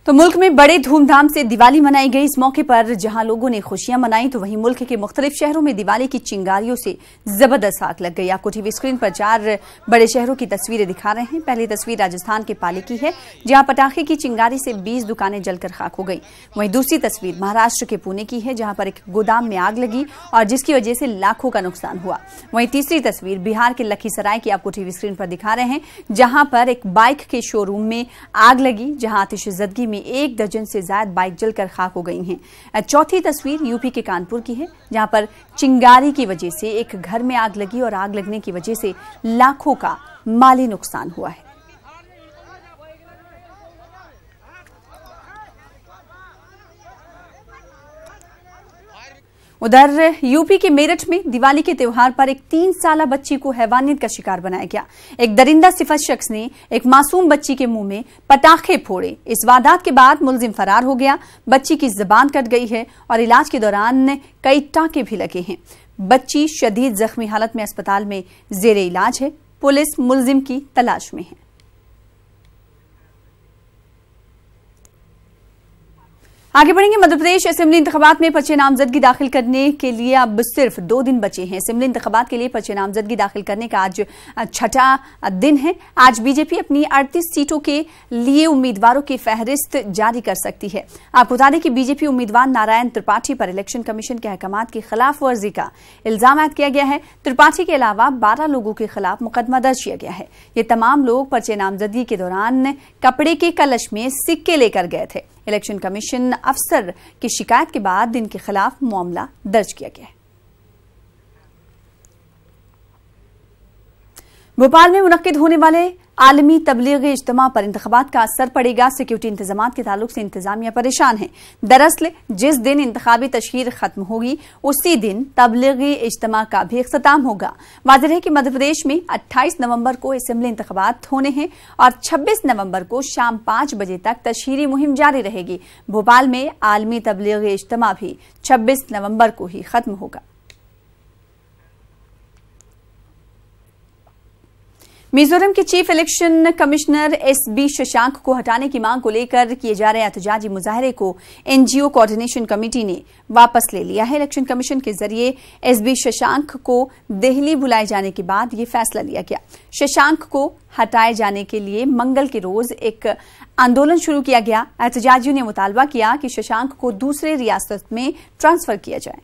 तो मुल्क में बड़े धूमधाम से दिवाली मनाई गई। इस मौके पर जहां लोगों ने खुशियां मनाई तो वहीं मुल्क के मुख्तलिफ शहरों में दिवाली की चिंगारियों से जबरदस्त आग लग गई। आपको टीवी स्क्रीन पर 4 बड़े शहरों की तस्वीरें दिखा रहे हैं। पहली तस्वीर राजस्थान के पाली की है, जहां पटाखे की चिंगारी से 20 दुकानें जलकर खाक हो गई। वहीं दूसरी तस्वीर महाराष्ट्र के पुणे की है, जहां पर एक गोदाम में आग लगी और जिसकी वजह से लाखों का नुकसान हुआ। वहीं तीसरी तस्वीर बिहार के लखीसराय की आपको टीवी स्क्रीन पर दिखा रहे हैं, जहां पर एक बाइक के शोरूम में आग लगी, जहां आतिशज़दगी में 1 दर्जन से ज्यादा बाइक जलकर खाक हो गई हैं। चौथी तस्वीर यूपी के कानपुर की है, जहां पर चिंगारी की वजह से एक घर में आग लगी और आग लगने की वजह से लाखों का माली नुकसान हुआ है। उधर यूपी के मेरठ में दिवाली के त्योहार पर एक 3 साला बच्ची को हैवानियत का शिकार बनाया गया। एक दरिंदा सिफत शख्स ने एक मासूम बच्ची के मुंह में पटाखे फोड़े। इस वारदात के बाद मुलजिम फरार हो गया। बच्ची की जुबान कट गई है और इलाज के दौरान कई टांके भी लगे हैं। बच्ची शदीद जख्मी हालत में अस्पताल में जेरे इलाज है। पुलिस मुलजिम की तलाश में है। आगे बढ़ेंगे। मध्य प्रदेश असेंबली इंतखाबात में पर्चे नामजदगी दाखिल करने के लिए अब सिर्फ 2 दिन बचे हैं। असेंबली इंतखाबात के लिए पर्चे नामजदगी दाखिल करने का आज 6ठा दिन है। आज बीजेपी अपनी 38 सीटों के लिए उम्मीदवारों की फहरिस्त जारी कर सकती है। आपको बता दें कि बीजेपी उम्मीदवार नारायण त्रिपाठी पर इलेक्शन कमीशन के अहकामात की खिलाफ वर्जी का इल्जाम आयद किया गया है। त्रिपाठी के अलावा 12 लोगों के खिलाफ मुकदमा दर्ज किया गया है। ये तमाम लोग पर्चे नामजदगी के दौरान कपड़े के कलश में सिक्के लेकर गए थे। इलेक्शन कमीशन अफसर की शिकायत के बाद इनके खिलाफ मामला दर्ज किया गया है। भोपाल में मुनक्किद होने वाले आलमी तबलीगी इज्तिमा पर इंतखाबात का असर पड़ेगा। सिक्योरिटी इंतजामात के ताल्लुक से इंतजामिया परेशान है। दरअसल जिस दिन इंतखाबी तशहीर खत्म होगी उसी दिन तबलीगी इज्तिमा का भी इख्तिताम होगा। वाज़ेह है कि मध्य प्रदेश में 28 नवंबर को असेंबली इंतखाबात होने हैं और 26 नवंबर को शाम 5 बजे तक तशहीरी मुहिम जारी रहेगी। भोपाल में आलमी तबलीगी इज्तिमा भी 26 नवंबर को ही खत्म होगा। मिजोरम के chief election commissioner SB Shashank को हटाने की मांग को लेकर किए जा रहे एहतजाजी मुजाहरे को एनजीओ कोऑर्डिनेशन कमेटी ने वापस ले लिया है। इलेक्शन कमीशन के जरिए एसबी शशांक को दिल्ली बुलाए जाने के बाद ये फैसला लिया गया। शशांक को हटाए जाने के लिए मंगल के रोज एक आंदोलन शुरू किया गया। एहतजाजियों ने मुतालबा किया कि शशांक को दूसरे रियासत में ट्रांसफर किया जाए।